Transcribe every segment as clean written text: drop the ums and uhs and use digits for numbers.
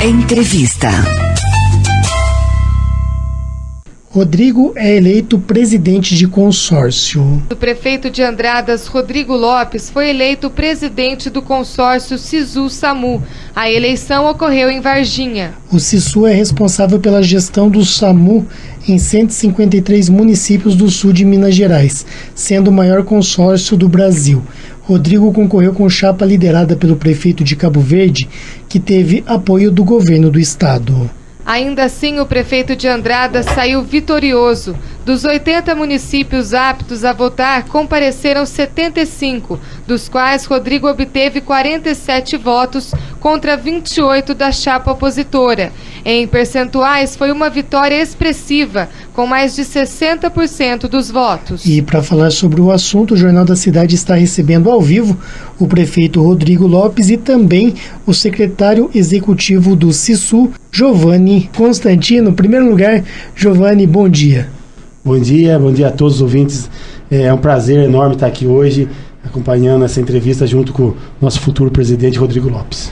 Entrevista. Rodrigo é eleito presidente de consórcio. O prefeito de Andradas, Rodrigo Lopes, foi eleito presidente do consórcio SISU-SAMU. A eleição ocorreu em Varginha. O SISU é responsável pela gestão do SAMU em 153 municípios do sul de Minas Gerais, sendo o maior consórcio do Brasil. Rodrigo concorreu com chapa liderada pelo prefeito de Cabo Verde, que teve apoio do governo do estado. Ainda assim, o prefeito de Andradas saiu vitorioso. Dos 80 municípios aptos a votar, compareceram 75, dos quais Rodrigo obteve 47 votos contra 28 da chapa opositora. Em percentuais, foi uma vitória expressiva, com mais de 60% dos votos. E para falar sobre o assunto, o Jornal da Cidade está recebendo ao vivo o prefeito Rodrigo Lopes e também o secretário executivo do SISU, Giovanni Constantino. Em primeiro lugar, Giovanni, bom dia. Bom dia a todos os ouvintes. É um prazer enorme estar aqui hoje, acompanhando essa entrevista junto com o nosso futuro presidente, Rodrigo Lopes.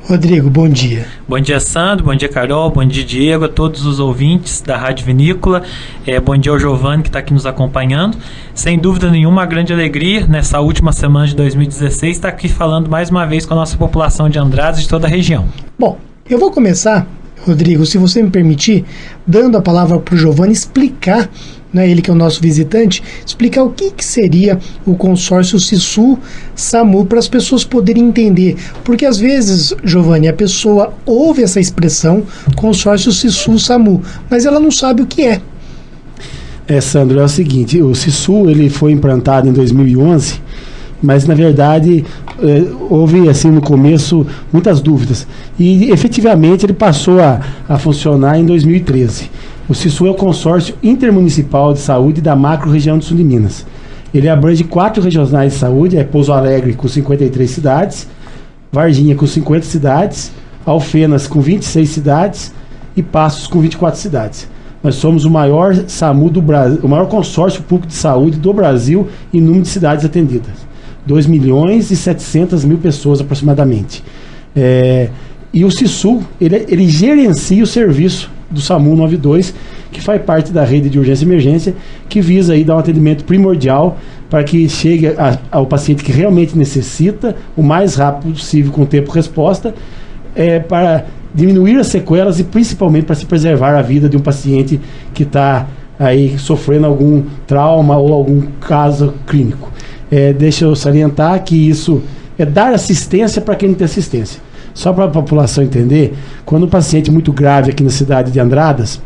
Rodrigo, bom dia. Bom dia, Sandro. Bom dia, Carol. Bom dia, Diego. A todos os ouvintes da Rádio Vinícola. Bom dia ao Giovanni, que está aqui nos acompanhando. Sem dúvida nenhuma, uma grande alegria nessa última semana de 2016 estar aqui falando mais uma vez com a nossa população de Andradas e de toda a região. Bom, eu vou começar, Rodrigo, se você me permitir, dando a palavra para o Giovanni explicar, ele que é o nosso visitante, explicar o que seria o consórcio SISU-SAMU para as pessoas poderem entender. Porque às vezes, Giovanni, a pessoa ouve essa expressão consórcio SISU-SAMU, mas ela não sabe o que é. Sandro, é o seguinte, o SISU ele foi implantado em 2011, mas na verdade houve assim no começo muitas dúvidas e efetivamente ele passou a funcionar em 2013. O SISU é o consórcio intermunicipal de saúde da macro-região do sul de Minas. Ele abrange 4 regionais de saúde, Pouso Alegre com 53 cidades, Varginha com 50 cidades, Alfenas com 26 cidades e Passos com 24 cidades. Nós somos o maior SAMU do Brasil, o maior consórcio público de saúde do Brasil em número de cidades atendidas. 2.700.000 pessoas aproximadamente. E o SISU, ele gerencia o serviço do SAMU 92, que faz parte da rede de urgência e emergência, que visa aí dar um atendimento primordial para que chegue ao paciente que realmente necessita, o mais rápido possível, com tempo de resposta, para diminuir as sequelas e principalmente para se preservar a vida de um paciente que está aí sofrendo algum trauma ou algum caso clínico. Deixa eu salientar que isso é dar assistência para quem não tem assistência. Só para a população entender, quando um paciente muito grave aqui na cidade de Andradas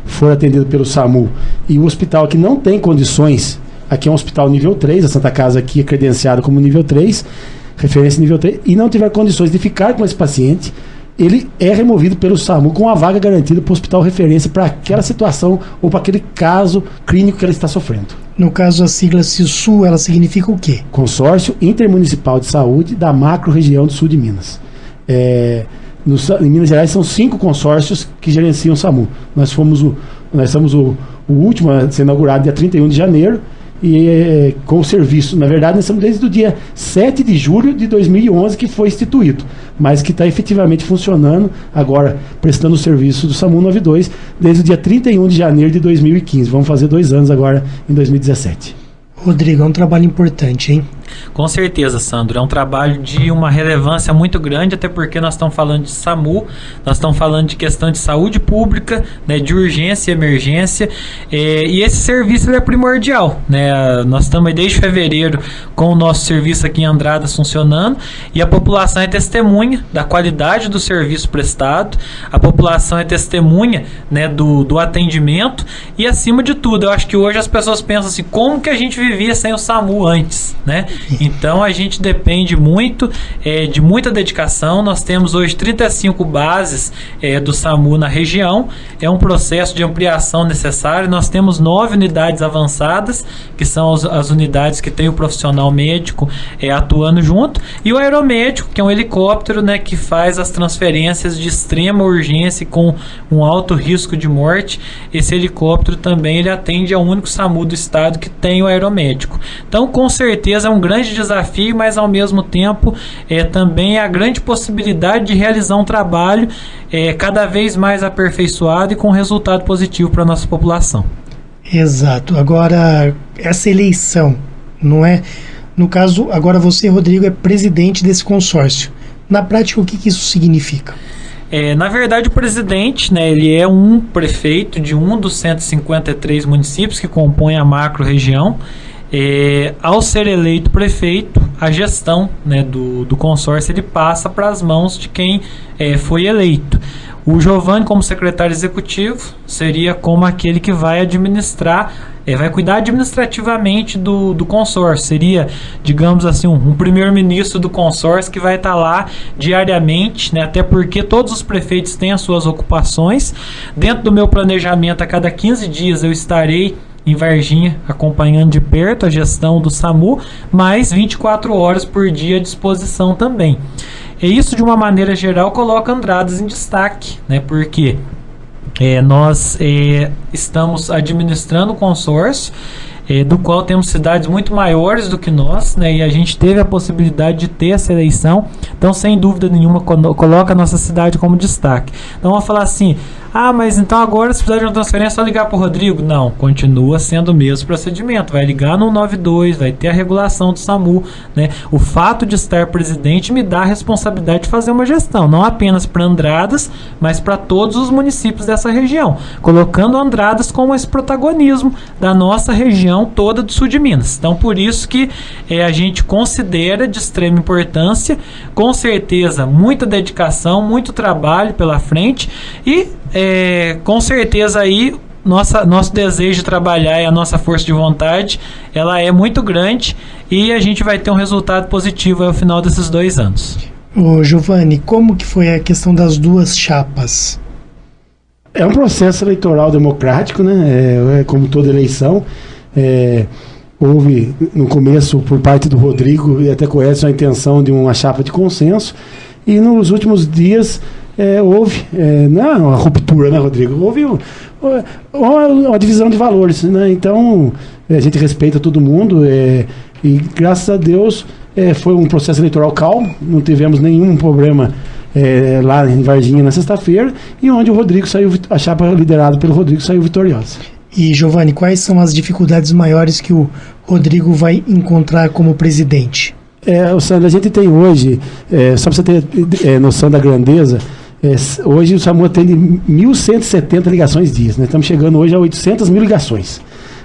for atendido pelo SAMU e o hospital que não tem condições, aqui é um hospital nível 3, a Santa Casa aqui é credenciado como nível 3, referência nível 3, e não tiver condições de ficar com esse paciente, ele é removido pelo SAMU com uma vaga garantida para o hospital referência para aquela situação ou para aquele caso clínico que ele está sofrendo. No caso, a sigla SISU, ela significa o quê? Consórcio Intermunicipal de Saúde da Macro-Região do Sul de Minas. Em Minas Gerais são 5 consórcios que gerenciam o SAMU. Nós somos o último a ser inaugurado dia 31 de janeiro e com o serviço. Na verdade, nós estamos desde o dia 7 de julho de 2011 que foi instituído, mas que está efetivamente funcionando agora, prestando o serviço do SAMU 92 desde o dia 31 de janeiro de 2015. Vamos fazer 2 anos agora em 2017. Rodrigo, é um trabalho importante, hein? Com certeza, Sandro, é um trabalho de uma relevância muito grande, até porque nós estamos falando de SAMU, nós estamos falando de questão de saúde pública, de urgência e emergência, e esse serviço é primordial, nós estamos aí desde fevereiro com o nosso serviço aqui em Andradas funcionando, e a população é testemunha da qualidade do serviço prestado, a população é testemunha do atendimento, e acima de tudo, eu acho que hoje as pessoas pensam assim, como que a gente vivia sem o SAMU antes, Então a gente depende muito de muita dedicação. Nós temos hoje 35 bases do SAMU na região. É um processo de ampliação necessário. Nós temos 9 unidades avançadas, que são as unidades que tem o profissional médico atuando junto, e o aeromédico, que é um helicóptero que faz as transferências de extrema urgência com um alto risco de morte. Esse helicóptero também ele atende ao único SAMU do estado que tem o aeromédico. Então, com certeza, é um grande grande desafio, mas ao mesmo tempo também a grande possibilidade de realizar um trabalho cada vez mais aperfeiçoado e com resultado positivo para a nossa população. Exato. Agora, essa eleição, não é? No caso, agora você, Rodrigo, é presidente desse consórcio. Na prática, o que isso significa? Na verdade, o presidente, né, ele é um prefeito de um dos 153 municípios que compõem a macro-região. Ao ser eleito prefeito, a gestão, né, do consórcio ele passa para as mãos de quem foi eleito. O Giovanni, como secretário executivo, seria como aquele que vai administrar, vai cuidar administrativamente do consórcio. Seria, digamos assim, um primeiro-ministro do consórcio que vai estar lá diariamente, né? Até porque todos os prefeitos têm as suas ocupações. Dentro do meu planejamento, a cada 15 dias eu estarei em Varginha acompanhando de perto a gestão do SAMU, mais 24 horas por dia à disposição também. E isso, de uma maneira geral, coloca Andradas em destaque, né? Porque nós estamos administrando o consórcio, do qual temos cidades muito maiores do que nós, né? E a gente teve a possibilidade de ter essa eleição, então, sem dúvida nenhuma, coloca a nossa cidade como destaque. Então, vamos falar assim: mas então agora, se precisar de uma transferência, é só ligar para o Rodrigo? Não, continua sendo o mesmo procedimento. Vai ligar no 192, vai ter a regulação do SAMU, né? O fato de estar presidente me dá a responsabilidade de fazer uma gestão, não apenas para Andradas, mas para todos os municípios dessa região, colocando Andradas como esse protagonismo da nossa região toda do sul de Minas. Então, por isso que a gente considera de extrema importância, com certeza, muita dedicação, muito trabalho pela frente e com certeza aí nosso desejo de trabalhar e a nossa força de vontade, ela é muito grande e a gente vai ter um resultado positivo ao final desses 2 anos. Ô Giovanni, como que foi a questão das duas chapas? É um processo eleitoral democrático, né? Como toda eleição. Houve no começo, por parte do Rodrigo, e até conhece a intenção de uma chapa de consenso, e nos últimos dias houve, não é uma ruptura, né, Rodrigo? Houve uma divisão de valores, né? Então, a gente respeita todo mundo, e graças a Deus foi um processo eleitoral calmo, não tivemos nenhum problema lá em Varginha na sexta-feira, e onde o Rodrigo saiu, a chapa liderada pelo Rodrigo saiu vitoriosa. E, Giovanni, quais são as dificuldades maiores que o Rodrigo vai encontrar como presidente? Sandro, a gente tem hoje, só para você ter noção da grandeza, hoje o SAMU atende 1.170 ligações dias, né? Estamos chegando hoje a 800 mil ligações,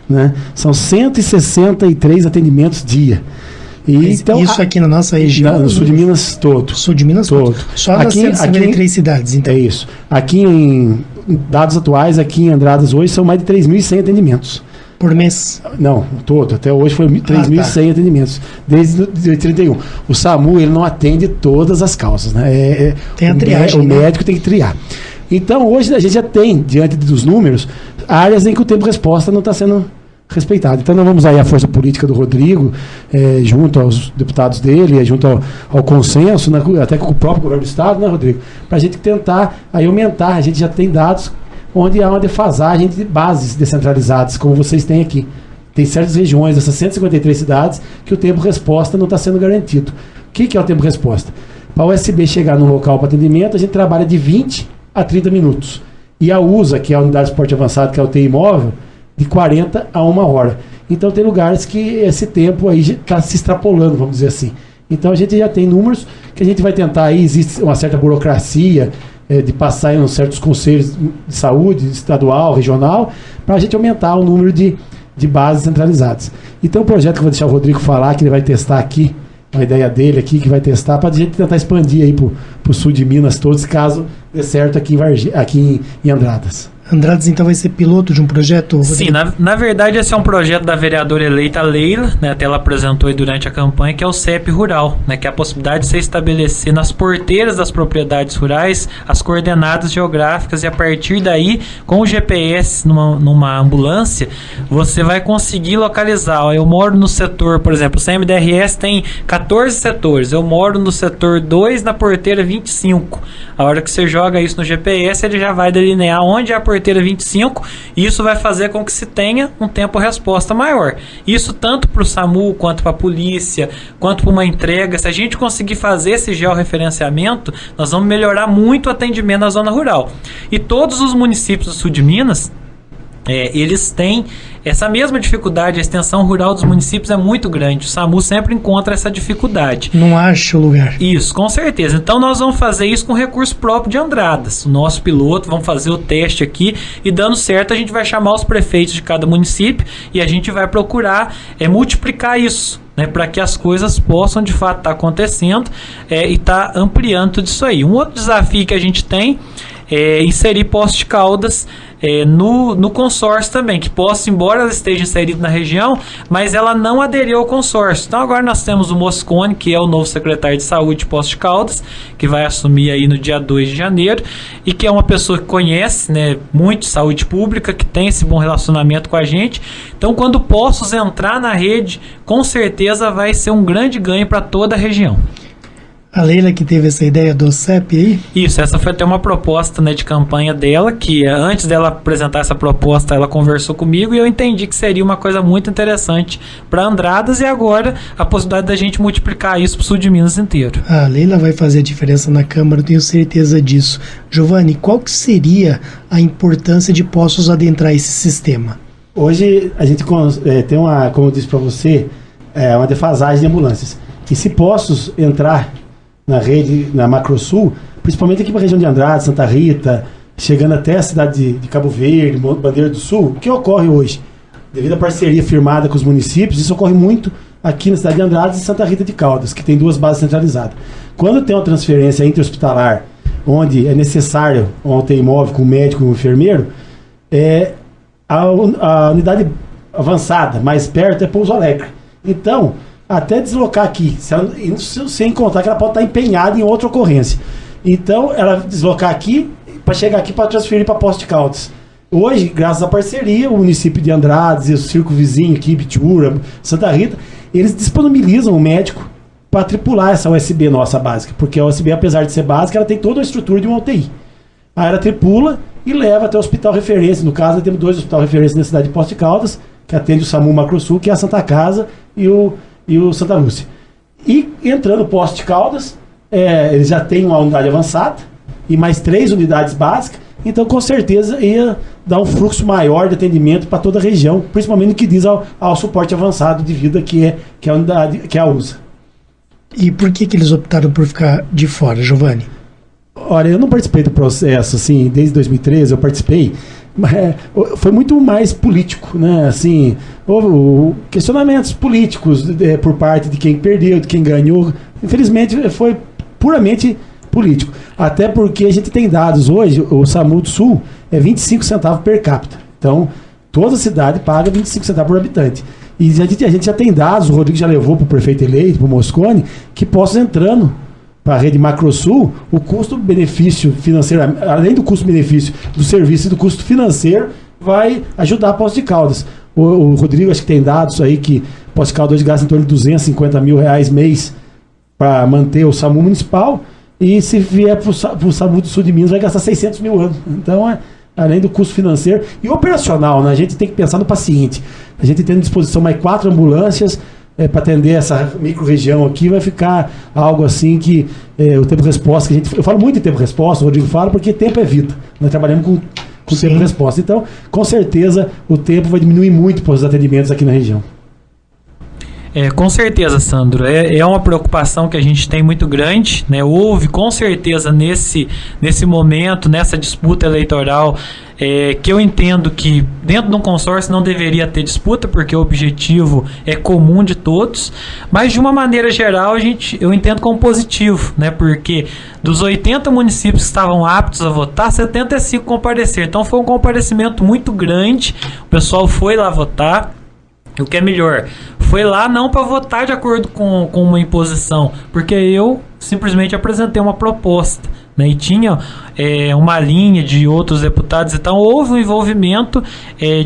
né? São 163 atendimentos dia. Então, isso aqui na nossa região? No sul de Minas todo. Sul de Minas todo. Só nas 153 cidades, então. É isso. Aqui em dados atuais, aqui em Andradas hoje, são mais de 3.100 atendimentos. Por mês? Não, todo. Até hoje foi 3.100 atendimentos, desde 31. O SAMU, ele não atende todas as causas, né? Tem a triagem, o médico tem que triar. Então, hoje a gente já tem, diante dos números, áreas em que o tempo de resposta não está sendo respeitado. Então, nós vamos aí a força política do Rodrigo, junto aos deputados dele, junto ao consenso, né, até com o próprio governo do estado, né, Rodrigo? Para a gente tentar aí aumentar. A gente já tem dados onde há uma defasagem de bases descentralizadas, como vocês têm aqui. Tem certas regiões, dessas 153 cidades, que o tempo de resposta não está sendo garantido. O que é o tempo de resposta? Para o USB chegar no local para atendimento, a gente trabalha de 20 a 30 minutos. E a USA, que é a unidade de suporte avançado, que é o UTI móvel, de 40 a 1 hora. Então tem lugares que esse tempo aí está se extrapolando, vamos dizer assim. Então a gente já tem números que a gente vai tentar aí, existe uma certa burocracia de passar em certos conselhos de saúde, estadual, regional, para a gente aumentar o número de bases centralizadas. Então o projeto que eu vou deixar o Rodrigo falar, que ele vai testar aqui, uma ideia dele aqui, que vai testar, para a gente tentar expandir aí para o sul de Minas todos, caso dê certo aqui em Andradas. Andradas, então, vai ser piloto de um projeto? Sim, na verdade esse é um projeto da vereadora eleita Leila, né, até ela apresentou aí durante a campanha, que é o CEP Rural, né, que é a possibilidade de você estabelecer nas porteiras das propriedades rurais as coordenadas geográficas, e a partir daí, com o GPS numa ambulância, você vai conseguir localizar. Eu moro no setor, por exemplo, o CMDRS tem 14 setores, eu moro no setor 2, na porteira 25. A hora que você joga isso no GPS, ele já vai delinear onde é a porteira porteira 25, e isso vai fazer com que se tenha um tempo-resposta maior. Isso tanto para o SAMU, quanto para a polícia, quanto para uma entrega. Se a gente conseguir fazer esse georreferenciamento, nós vamos melhorar muito o atendimento na zona rural. E todos os municípios do sul de Minas, eles têm essa mesma dificuldade. A extensão rural dos municípios é muito grande. O SAMU sempre encontra essa dificuldade. Não acha o lugar. Isso, com certeza. Então nós vamos fazer isso com recurso próprio de Andradas. O nosso piloto, vamos fazer o teste aqui, e dando certo a gente vai chamar os prefeitos de cada município e a gente vai procurar multiplicar isso, né, para que as coisas possam de fato estar acontecendo e estar ampliando tudo isso aí. Um outro desafio que a gente tem é inserir Poços de Caldas no consórcio também, que Poços, embora ela esteja inserida na região, mas ela não aderiu ao consórcio. Então agora nós temos o Moscone, que é o novo secretário de saúde de Poços de Caldas, que vai assumir aí no dia 2 de janeiro, e que é uma pessoa que conhece, né, muito saúde pública, que tem esse bom relacionamento com a gente. Então quando Poços entrar na rede, com certeza vai ser um grande ganho para toda a região. A Leila que teve essa ideia do CEP aí? Isso, essa foi até uma proposta, né, de campanha dela, que antes dela apresentar essa proposta, ela conversou comigo e eu entendi que seria uma coisa muito interessante para Andradas, e agora a possibilidade da gente multiplicar isso para o sul de Minas inteiro. A Leila vai fazer a diferença na Câmara, eu tenho certeza disso. Giovanni, qual que seria a importância de Poços adentrar esse sistema? Hoje a gente tem uma, como eu disse para você, uma defasagem de ambulâncias. E se Poços entrar na rede, na Macrosul, principalmente aqui para a região de Andrade, Santa Rita, chegando até a cidade de Cabo Verde, Bandeira do Sul, o que ocorre hoje? Devido à parceria firmada com os municípios, isso ocorre muito aqui na cidade de Andrade e Santa Rita de Caldas, que tem 2 bases centralizadas. Quando tem uma transferência intra-hospitalar, onde é necessário uma UTI móvel com médico e um enfermeiro, a unidade avançada, mais perto, é Pouso Alegre. Então, até deslocar aqui, sem contar que ela pode estar empenhada em outra ocorrência. Então, ela deslocar aqui, para chegar aqui para transferir para Poços de Caldas. Hoje, graças à parceria, o município de Andrades e o circo vizinho aqui, Bitura, Santa Rita, eles disponibilizam o médico para tripular essa USB nossa básica, porque a USB, apesar de ser básica, ela tem toda a estrutura de uma UTI. Aí ela tripula e leva até o hospital referência. No caso, temos 2 hospitais referência na cidade de Poços de Caldas, que atende o SAMU Macrosul, que é a Santa Casa e o Santa Lúcia. E entrando Poços de Caldas, eles já têm uma unidade avançada e mais 3 unidades básicas, então com certeza ia dar um fluxo maior de atendimento para toda a região, principalmente no que diz ao suporte avançado de vida que é a unidade, que é a USA. E por que eles optaram por ficar de fora, Giovanni? Olha, eu não participei do processo, assim, desde 2013 eu participei, mas foi muito mais político, né? Assim, houve questionamentos políticos por parte de quem perdeu, de quem ganhou. Infelizmente, foi puramente político. Até porque a gente tem dados hoje, o SAMU do Sul é 25 centavos per capita. Então, toda cidade paga 25 centavos por habitante. E a gente já tem dados, o Rodrigo já levou para o prefeito eleito, para o Moscone, que Poços entrando para a rede Macrosul, o custo-benefício financeiro, além do custo-benefício do serviço e do custo financeiro, vai ajudar a Poços de Caldas. O Rodrigo, acho que tem dados aí que Poços de Caldas gasta em torno de R$250 mil mês para manter o SAMU municipal, e se vier para o SAMU do Sul de Minas vai gastar 600 mil anos. Então, além do custo financeiro e operacional, né? A gente tem que pensar no paciente. A gente tem à disposição mais 4 ambulâncias, para atender essa micro-região aqui, vai ficar algo assim que o tempo-resposta, eu falo muito em tempo-resposta, o Rodrigo fala, porque tempo é vida. Nós trabalhamos com tempo-resposta. Então, com certeza, o tempo vai diminuir muito para os atendimentos aqui na região. Com certeza, Sandro. É uma preocupação que a gente tem muito grande, né? Houve, com certeza, nesse momento, nessa disputa eleitoral, que eu entendo que dentro de um consórcio não deveria ter disputa, porque o objetivo é comum de todos, mas de uma maneira geral eu entendo como positivo, né? Porque dos 80 municípios que estavam aptos a votar, 75 compareceram. Então foi um comparecimento muito grande, o pessoal foi lá votar. O que é melhor, foi lá não para votar de acordo com uma imposição, porque eu simplesmente apresentei uma proposta, né, e tinha uma linha de outros deputados, então houve um envolvimento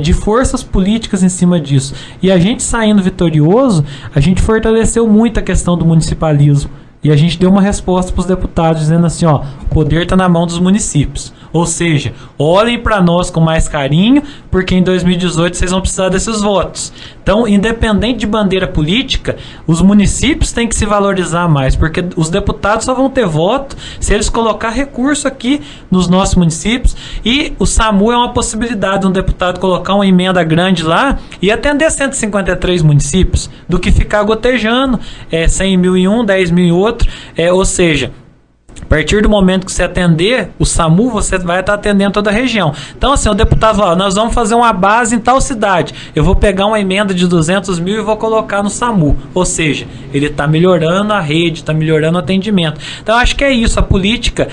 de forças políticas em cima disso. E a gente saindo vitorioso, a gente fortaleceu muito a questão do municipalismo. E a gente deu uma resposta para os deputados, dizendo assim, o poder está na mão dos municípios. Ou seja, olhem para nós com mais carinho, porque em 2018 vocês vão precisar desses votos. Então, independente de bandeira política, os municípios têm que se valorizar mais, porque os deputados só vão ter voto se eles colocar recurso aqui nos nossos municípios. E o SAMU é uma possibilidade de um deputado colocar uma emenda grande lá e atender 153 municípios, do que ficar gotejando 100 mil em um, 10 mil em outro. Ou seja, a partir do momento que você atender o SAMU, você vai estar atendendo toda a região. Então, assim, o deputado fala, nós vamos fazer uma base em tal cidade. Eu vou pegar uma emenda de 200 mil e vou colocar no SAMU. Ou seja, ele está melhorando a rede, está melhorando o atendimento. Então, acho que é isso. A política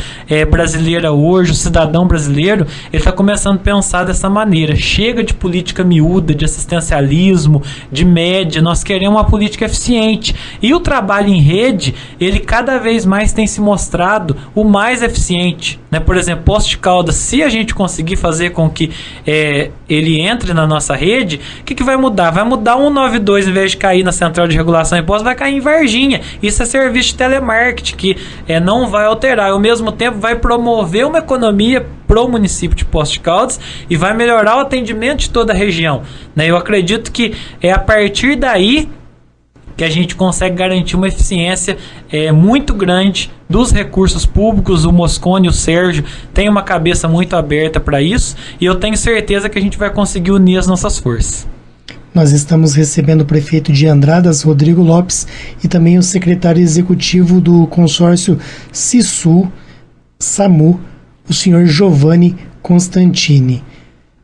brasileira hoje, o cidadão brasileiro, ele está começando a pensar dessa maneira. Chega de política miúda, de assistencialismo, de média. Nós queremos uma política eficiente. E o trabalho em rede, ele cada vez mais tem se mostrado o mais eficiente, né? Por exemplo, Poços de Caldas, se a gente conseguir fazer com que ele entre na nossa rede, o que vai mudar? Vai mudar 192, em vez de cair na Central de Regulação de Impostos, vai cair em Varginha. Isso é serviço de telemarketing, que não vai alterar, ao mesmo tempo vai promover uma economia para o município de Poços de Caldas e vai melhorar o atendimento de toda a região, né? Eu acredito que é a partir daí que a gente consegue garantir uma eficiência muito grande dos recursos públicos. O Moscone e o Sérgio têm uma cabeça muito aberta para isso, e eu tenho certeza que a gente vai conseguir unir as nossas forças. Nós estamos recebendo o prefeito de Andradas, Rodrigo Lopes, e também o secretário executivo do consórcio SISU-SAMU, o senhor Giovanni Constantini.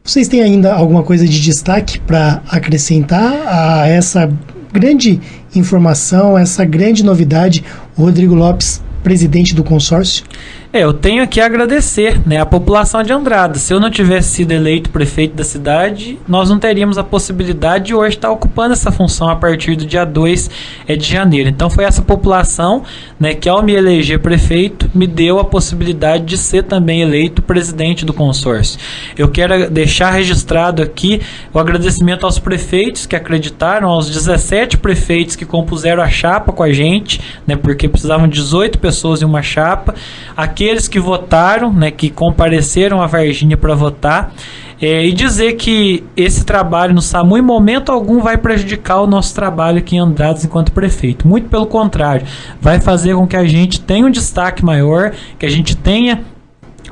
Vocês têm ainda alguma coisa de destaque para acrescentar a essa grande informação, essa grande novidade, o Rodrigo Lopes, presidente do consórcio? Eu tenho que agradecer, né, a população de Andradas. Se eu não tivesse sido eleito prefeito da cidade, nós não teríamos a possibilidade de hoje estar ocupando essa função a partir do dia 2 de janeiro. Então foi essa população, né, que ao me eleger prefeito, me deu a possibilidade de ser também eleito presidente do consórcio. Eu quero deixar registrado aqui o agradecimento aos prefeitos que acreditaram, aos 17 prefeitos que compuseram a chapa com a gente, né, porque precisavam de 18 pessoas em uma chapa, aqueles que votaram, né, que compareceram a Varginha para votar, e dizer que esse trabalho no SAMU em momento algum vai prejudicar o nosso trabalho aqui em Andradas enquanto prefeito. Muito pelo contrário, vai fazer com que a gente tenha um destaque maior, que a gente tenha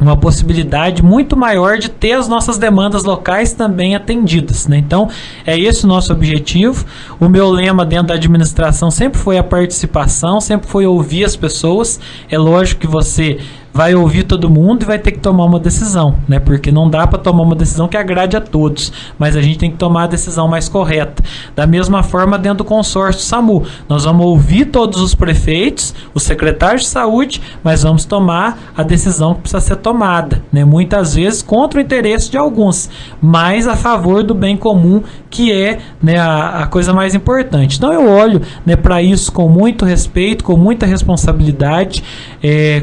uma possibilidade muito maior de ter as nossas demandas locais também atendidas, né? Então, é esse o nosso objetivo. O meu lema dentro da administração sempre foi a participação, sempre foi ouvir as pessoas. É lógico que você vai ouvir todo mundo e vai ter que tomar uma decisão, né? Porque não dá para tomar uma decisão que agrade a todos, mas a gente tem que tomar a decisão mais correta. Da mesma forma, dentro do consórcio SAMU, nós vamos ouvir todos os prefeitos, os secretários de saúde, mas vamos tomar a decisão que precisa ser tomada, né? Muitas vezes contra o interesse de alguns, mas a favor do bem comum, que é, né, a coisa mais importante. Então eu olho, né, para isso com muito respeito, com muita responsabilidade,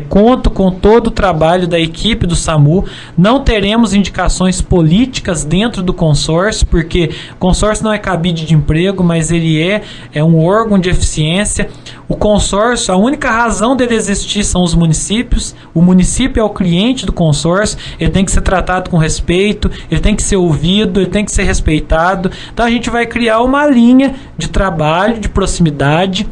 conto com todo o trabalho da equipe do SAMU. Não teremos indicações políticas dentro do consórcio, porque o consórcio não é cabide de emprego, mas ele é um órgão de eficiência. O consórcio, a única razão dele existir são os municípios. O município é o cliente do consórcio, ele tem que ser tratado com respeito, ele tem que ser ouvido, ele tem que ser respeitado. Então a gente vai criar uma linha de trabalho, de proximidade.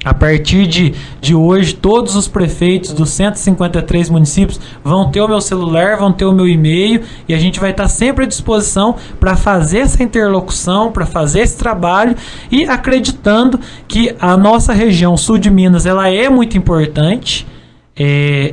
A partir de hoje, todos os prefeitos dos 153 municípios vão ter o meu celular, vão ter o meu e-mail, e a gente vai estar sempre à disposição para fazer essa interlocução, para fazer esse trabalho, e acreditando que a nossa região sul de Minas ela é muito importante.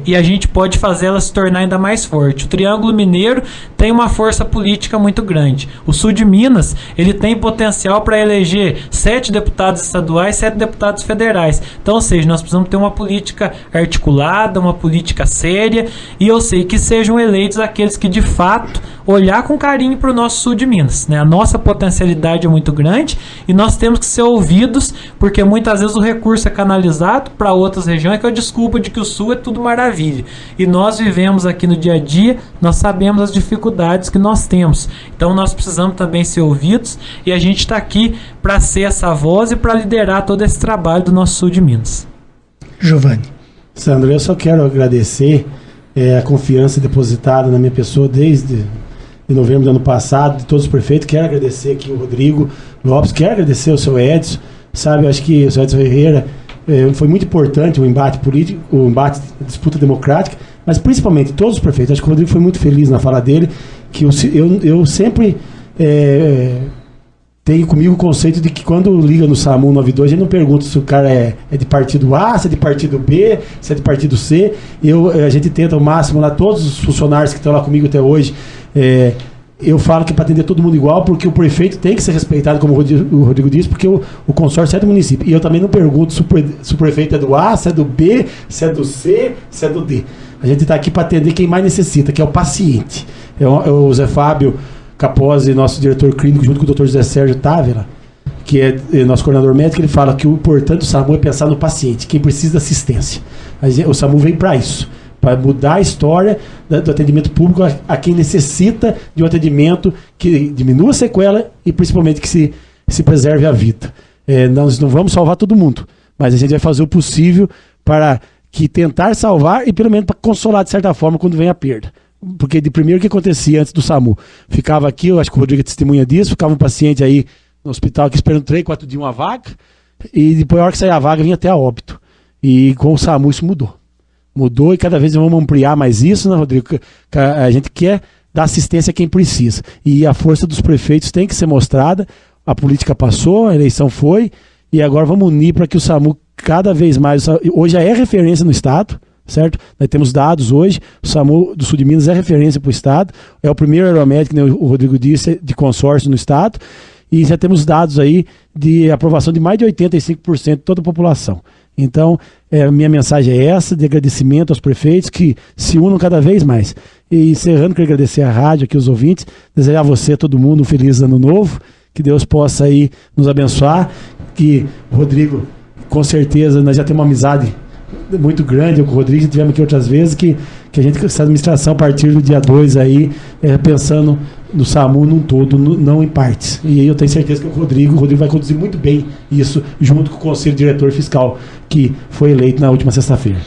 E a gente pode fazer ela se tornar ainda mais forte. O Triângulo Mineiro tem uma força política muito grande. O sul de Minas ele tem potencial para eleger 7 deputados estaduais, 7 deputados federais. Então, ou seja, nós precisamos ter uma política articulada, uma política séria, e eu sei que sejam eleitos aqueles que de fato olhar com carinho para o nosso sul de Minas, né? A nossa potencialidade é muito grande e nós temos que ser ouvidos, porque muitas vezes o recurso é canalizado para outras regiões, que é a desculpa de que o sul é tudo maravilha. E nós vivemos aqui no dia a dia, nós sabemos as dificuldades que nós temos. Então nós precisamos também ser ouvidos, e a gente está aqui para ser essa voz e para liderar todo esse trabalho do nosso sul de Minas. Giovanni. Sandro, eu só quero agradecer a confiança depositada na minha pessoa desde de novembro do ano passado, de todos os prefeitos. Quero agradecer aqui o Rodrigo Lopes, quero agradecer o seu Edson, sabe, eu acho que o seu Edson Ferreira foi muito importante o embate político, o embate, a disputa democrática, mas principalmente todos os prefeitos. Acho que o Rodrigo foi muito feliz na fala dele, que eu sempre tenho comigo o conceito de que quando liga no SAMU 92, a gente não pergunta se o cara é de partido A, se é de partido B, se é de partido C. A gente tenta ao máximo lá, todos os funcionários que estão lá comigo até hoje, eu falo que é para atender todo mundo igual, porque o prefeito tem que ser respeitado, como o Rodrigo disse, porque o consórcio é do município. E eu também não pergunto se o prefeito é do A, se é do B, se é do C, se é do D. A gente está aqui para atender quem mais necessita, que é o paciente. O Zé Fábio Capozzi, nosso diretor clínico, junto com o Dr. José Sérgio Távera, que é nosso coordenador médico, ele fala que o importante do SAMU é pensar no paciente, quem precisa de assistência. O SAMU vem para isso, para mudar a história do atendimento público a quem necessita de um atendimento que diminua a sequela e principalmente que se preserve a vida. Nós não vamos salvar todo mundo, mas a gente vai fazer o possível para tentar salvar e pelo menos para consolar de certa forma quando vem a perda. Porque de primeiro que acontecia antes do SAMU, ficava aqui, eu acho que o Rodrigo é testemunha disso, ficava um paciente aí no hospital aqui esperando 3, 4 dias uma vaga, e depois a hora que saía a vaga vinha até a óbito. E com o SAMU isso mudou e cada vez vamos ampliar mais isso, né, Rodrigo? A gente quer dar assistência a quem precisa, e a força dos prefeitos tem que ser mostrada. A política passou, a eleição foi, e agora vamos unir para que o SAMU cada vez mais, hoje já é referência no estado, certo? Nós temos dados hoje, o SAMU do Sul de Minas é referência para o estado, é o primeiro aeromédico, né, o Rodrigo disse, de consórcio no estado, e já temos dados aí de aprovação de mais de 85% de toda a população. Então, minha mensagem é essa, de agradecimento aos prefeitos que se unam cada vez mais. E encerrando, quero agradecer a rádio, aqui os ouvintes, desejar a você, todo mundo, um feliz ano novo, que Deus possa aí nos abençoar, que o Rodrigo, com certeza, nós já temos uma amizade muito grande, eu com o Rodrigo, tivemos aqui outras vezes, que a gente, essa administração, a partir do dia 2 aí, pensando no SAMU num todo, não em partes. E aí eu tenho certeza que o Rodrigo vai conduzir muito bem isso, junto com o Conselho Diretor Fiscal, que foi eleito na última sexta-feira.